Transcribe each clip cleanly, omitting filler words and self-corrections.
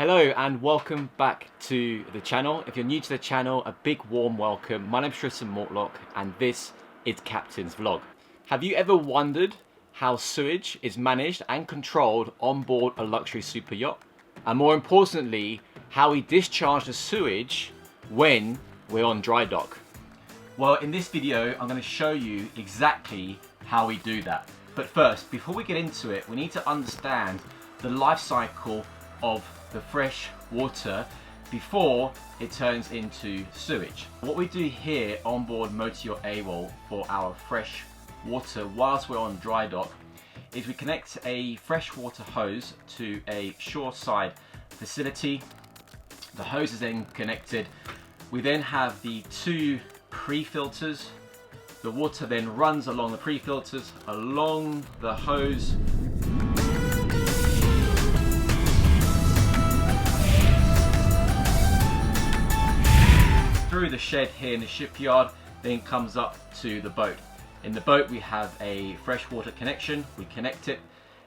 Hello and welcome back to the channel. If you're new to the channel, a big warm welcome. My name's Tristan Mortlock and this is Captain's Vlog. Have you ever wondered how sewage is managed and controlled on board a luxury super yacht? And more importantly, how we discharge the sewage when we're on dry dock? Well, in this video, I'm going to show you exactly how we do that. But first, before we get into it, we need to understand the life cycle of the fresh water before it turns into sewage. What we do here on board Motor Yacht AWOL for our fresh water whilst we're on dry dock is we connect a freshwater hose to a shoreside facility. The hose is then connected. We then have the two pre-filters. The water then runs along the pre-filters, along the hose, through the shed here in the shipyard, then comes up to the boat. In the boat we have a freshwater connection, we connect it.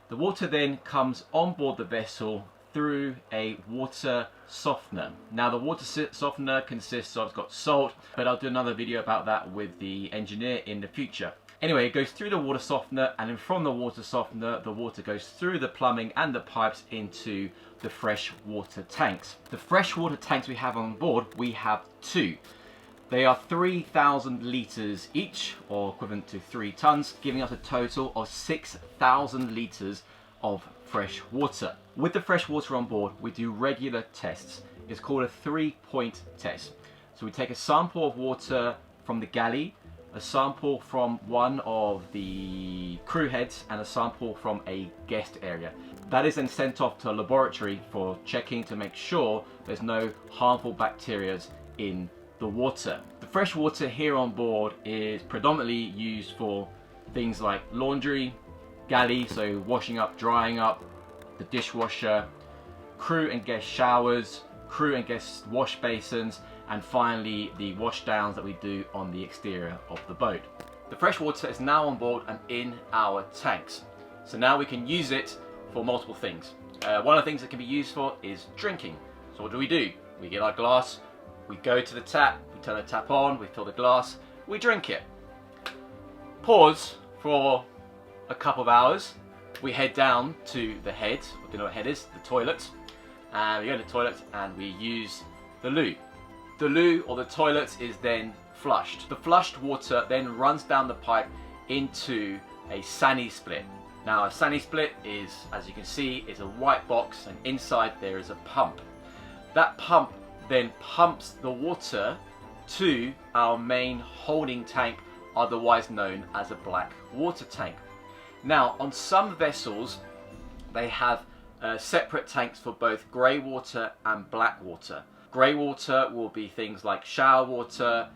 The water then comes on board the vessel through a water softener. Now the water softener consists of, it's got salt, but I'll do another video about that with the engineer in the future. Anyway, it goes through the water softener, and then from the water softener, the water goes through the plumbing and the pipes into the freshwater tanks. The freshwater tanks we have on board, we have two. They are 3,000 litres each, or equivalent to 3 tonnes, giving us a total of 6,000 litres of fresh water. With the fresh water on board, we do regular tests. It's called a 3-point test. So we take a sample of water from the galley, a sample from one of the crew heads, and a sample from a guest area. That is then sent off to a laboratory for checking to make sure there's no harmful bacteria in the water. The fresh water here on board is predominantly used for things like laundry, galley, so washing up, drying up, the dishwasher, crew and guest showers, crew and guest wash basins, and finally the wash downs that we do on the exterior of the boat. The fresh water is now on board and in our tanks. So now we can use it for multiple things. One of the things that can be used for is drinking. So what do? We get our glass, we go to the tap, we turn the tap on, we fill the glass, we drink it. Pause for a couple of hours, we head down to the head, if you know what head is, the toilet, and we go to the toilet and we use the loo. The loo or the toilet is then flushed. The flushed water then runs down the pipe into a sani split. Now a sani split is, as you can see, is a white box, and inside there is a pump. That pump then pumps the water to our main holding tank, otherwise known as a black water tank. Now on some vessels they have separate tanks for both grey water and black water. Grey water will be things like shower water,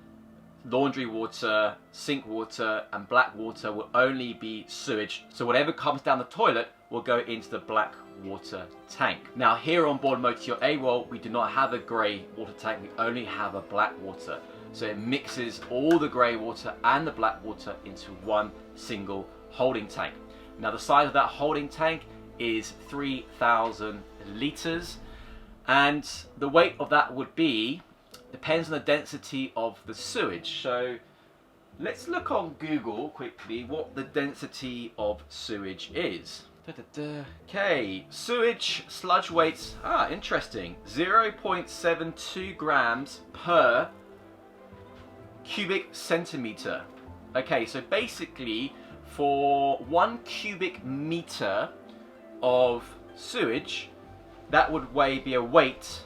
laundry water, sink water, and black water will only be sewage. So whatever comes down the toilet will go into the black water tank. Now here on board Motor Yacht AWOL, we do not have a grey water tank, we only have a black water. So it mixes all the grey water and the black water into one single holding tank. Now the size of that holding tank is 3,000 litres. And the weight of that would be, depends on the density of the sewage. So let's look on Google quickly what the density of sewage is. Okay, sewage sludge weights, interesting, 0.72 grams per cubic centimetre. Okay, so basically for 1 cubic metre of sewage, that would be a weight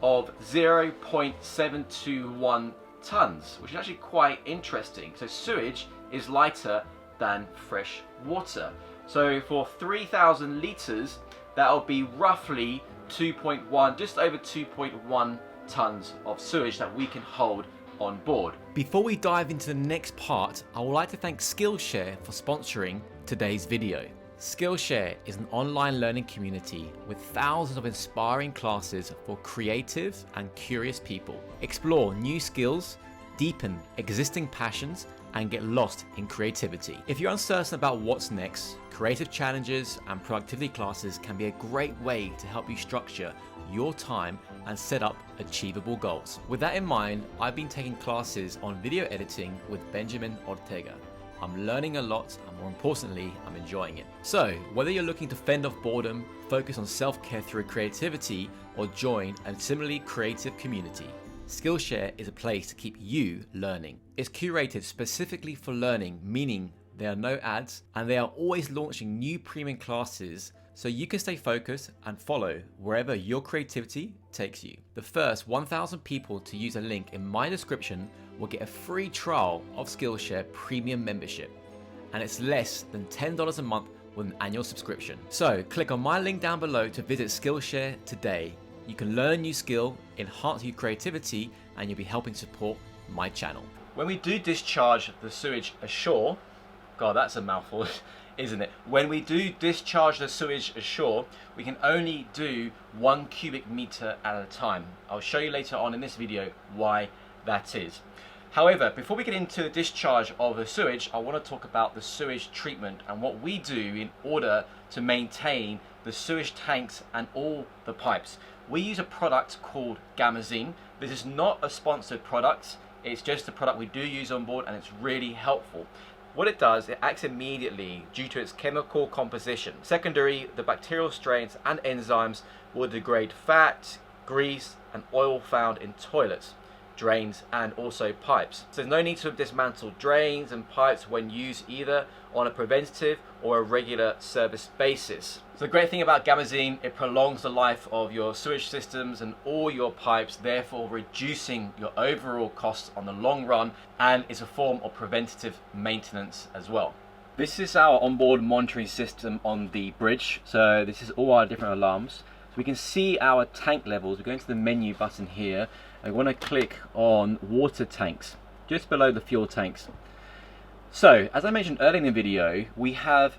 of 0.721 tons, which is actually quite interesting. So sewage is lighter than fresh water. So for 3,000 litres, that will be roughly 2.1, just over 2.1 tons of sewage that we can hold on board. Before we dive into the next part, I would like to thank Skillshare for sponsoring today's video. Skillshare is an online learning community with thousands of inspiring classes for creative and curious people. Explore new skills, deepen existing passions, and get lost in creativity. If you're uncertain about what's next, creative challenges and productivity classes can be a great way to help you structure your time and set up achievable goals. With that in mind, I've been taking classes on video editing with Benjamin Ortega. I'm learning a lot, and more importantly, I'm enjoying it. So, whether you're looking to fend off boredom, focus on self-care through creativity, or join a similarly creative community, Skillshare is a place to keep you learning. It's curated specifically for learning, meaning there are no ads, and they are always launching new premium classes so you can stay focused and follow wherever your creativity takes you. The first 1,000 people to use a link in my description will get a free trial of Skillshare Premium membership, and it's less than $10 a month with an annual subscription. So click on my link down below to visit Skillshare today. You can learn a new skill, enhance your creativity, and you'll be helping support my channel. When we do discharge the sewage ashore, God, that's a mouthful, isn't it? When we do discharge the sewage ashore, we can only do 1 cubic meter at a time. I'll show you later on in this video why that is. However, before we get into the discharge of the sewage, I want to talk about the sewage treatment and what we do in order to maintain the sewage tanks and all the pipes. We use a product called Gamazine. This is not a sponsored product, it's just a product we do use on board, and it's really helpful. What it does, it acts immediately due to its chemical composition. Secondary, the bacterial strains and enzymes will degrade fat, grease and oil found in toilets, drains and also pipes. So there's no need to dismantle drains and pipes when used either on a preventative or a regular service basis. So the great thing about Gamazine, it prolongs the life of your sewage systems and all your pipes, therefore reducing your overall costs on the long run, and it's a form of preventative maintenance as well. This is our onboard monitoring system on the bridge. So this is all our different alarms. So we can see our tank levels. We go into the menu button here. I want to click on water tanks, just below the fuel tanks. So, as I mentioned earlier in the video, we have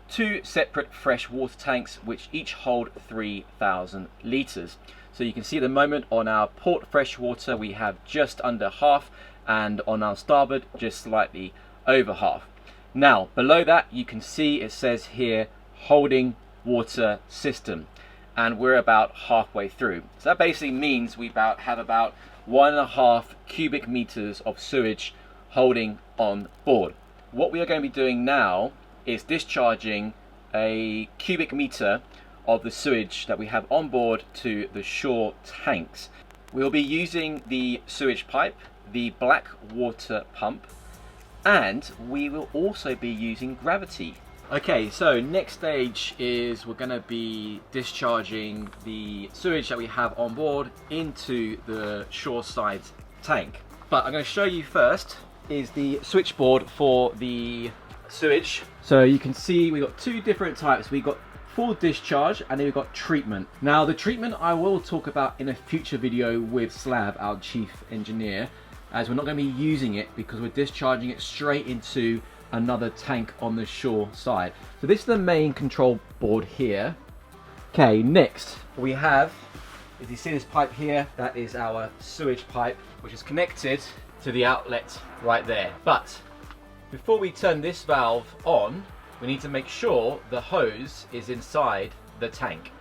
2 separate fresh water tanks which each hold 3,000 litres. So you can see at the moment on our port freshwater we have just under half, and on our starboard just slightly over half. Now below that you can see it says here holding water system, and we're about halfway through. So that basically means we have about 1.5 cubic meters of sewage holding on board. What we are going to be doing now is discharging a cubic meter of the sewage that we have on board to the shore tanks. We'll be using the sewage pipe, the black water pump, and we will also be using gravity. Okay, so next stage is we're going to be discharging the sewage that we have on board into the shoreside tank. But I'm going to show you first is the switchboard for the sewage. So you can see we've got 2 different types. We've got full discharge and then we've got treatment. Now the treatment I will talk about in a future video with Slav, our chief engineer, as we're not going to be using it because we're discharging it straight into another tank on the shore side. So this is the main control board here. Okay, next we have, if you see this pipe here, that is our sewage pipe, which is connected to the outlet right there. But before we turn this valve on, we need to make sure the hose is inside the tank.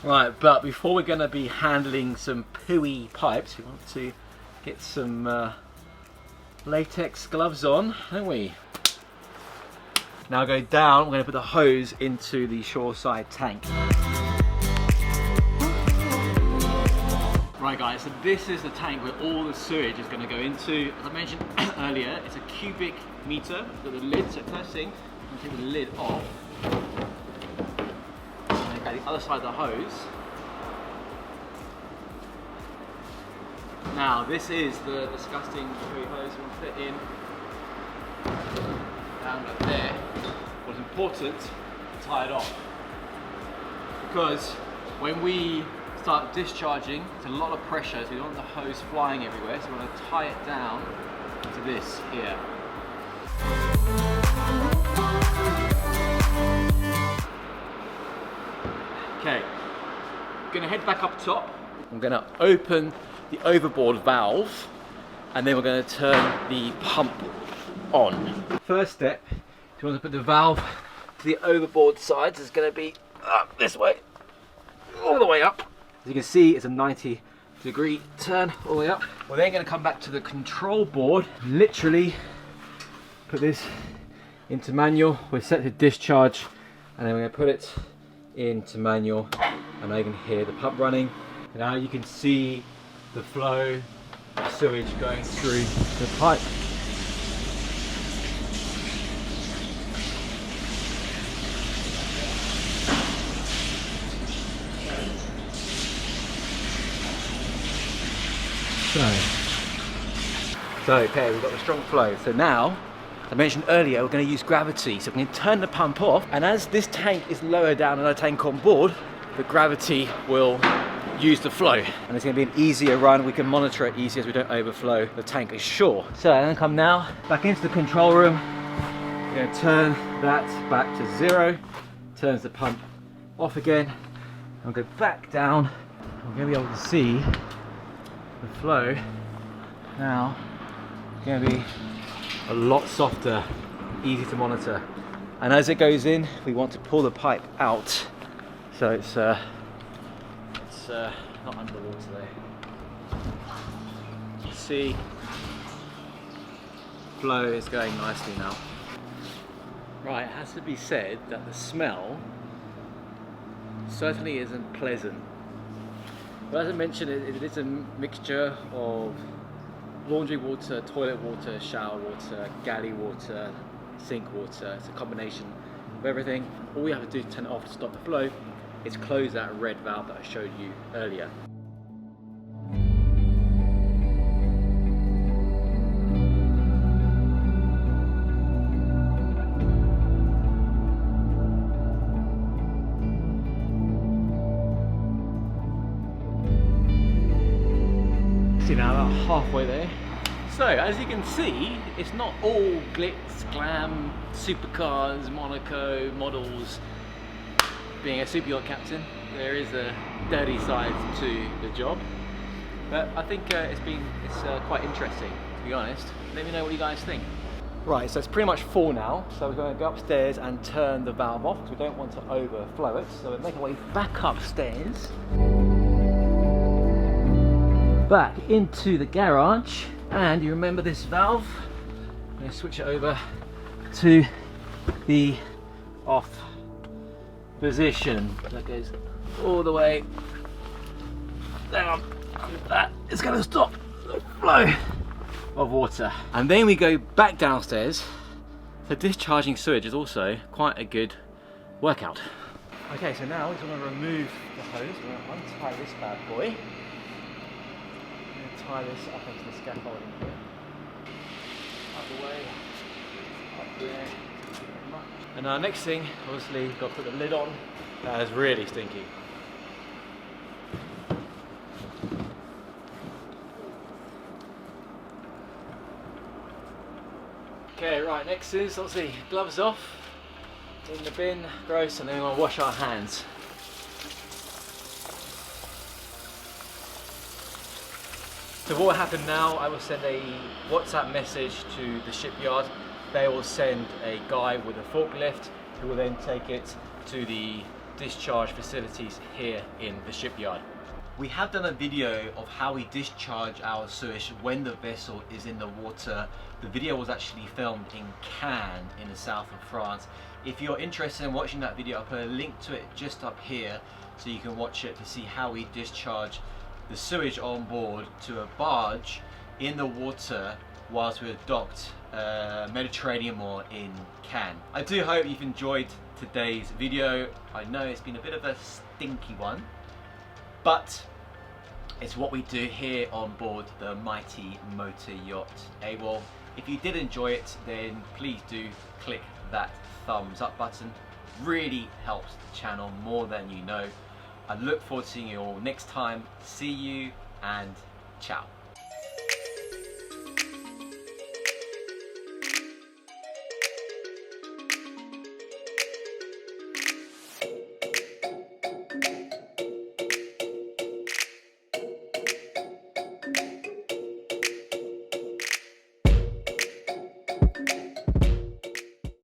Right, but before we're going to be handling some pooey pipes, we want to get some latex gloves on, don't we? Now go down, we're going to put the hose into the shoreside tank. Right guys, so this is the tank where all the sewage is going to go into. As I mentioned earlier, it's a cubic meter. We've got the lid, so first thing, I'm going to take the lid off. And go the other side of the hose. Now this is the disgusting pooey hose we'll put in. Down right there. What's important to tie it off, because when we start discharging, it's a lot of pressure, so we don't want the hose flying everywhere, so we're going to tie it down to this here. Okay, I'm going to head back up top. I'm going to open the overboard valve, and then we're going to turn the pump on. First step, if you want to put the valve to the overboard sides, is going to be up this way, all the way up. As you can see, it's a 90-degree turn all the way up. We're then going to come back to the control board, literally put this into manual. We're set to discharge, and then we're going to put it into manual, and now you can hear the pump running. Now you can see the flow of sewage going through the pipe. So okay, we've got the strong flow. So now, as I mentioned earlier, we're going to use gravity. So we can turn the pump off, and as this tank is lower down than our tank on board, the gravity will use the flow, and it's going to be an easier run. We can monitor it easier as we don't overflow the tank ashore. So I'm going to come now back into the control room. We're going to turn that back to 0, turns the pump off again, and we'll go back down. We're going to be able to see the flow now. It's going to be a lot softer, easy to monitor, and as it goes in, we want to pull the pipe out so it's not under the water there. You see, flow is going nicely now. Right, it has to be said that the smell certainly isn't pleasant. But as I mentioned, it is a mixture of laundry water, toilet water, shower water, galley water, sink water. It's a combination of everything. All we have to do to turn it off to stop the flow is close that red valve that I showed you earlier. See, now about halfway there. So as you can see, it's not all glitz, glam, supercars, Monaco models. Being a super yacht captain, there is a dirty side to the job, but I think it's quite interesting, to be honest. Let me know what you guys think. Right, so it's pretty much full now, so we're going to go upstairs and turn the valve off because we don't want to overflow it. So we're making our way back upstairs, back into the garage, and you remember this valve. I'm going to switch it over to the off position. That goes all the way down. That is going to stop the flow of water. And then we go back downstairs. So discharging sewage is also quite a good workout. Okay, so now we just want to remove the hose. We're going to untie this bad boy. I'm going to tie this up into the scaffolding here. Out the way, up there. And our next thing, obviously, you've got to put the lid on. That is really stinky. Okay, right, next is obviously gloves off, in the bin, gross, and then we want to wash our hands. So what will happen now, I will send a WhatsApp message to the shipyard. They will send a guy with a forklift who will then take it to the discharge facilities here in the shipyard. We have done a video of how we discharge our sewage when the vessel is in the water. The video was actually filmed in Cannes in the south of France. If you're interested in watching that video, I'll put a link to it just up here so you can watch it to see how we discharge the sewage on board to a barge in the water whilst we're docked Mediterranean Moor in Cannes. I do hope you've enjoyed today's video. I know it's been a bit of a stinky one, but it's what we do here on board the mighty Motor Yacht AWOL. If you did enjoy it, then please do click that thumbs up button. Really helps the channel more than you know. I look forward to seeing you all next time. See you and ciao.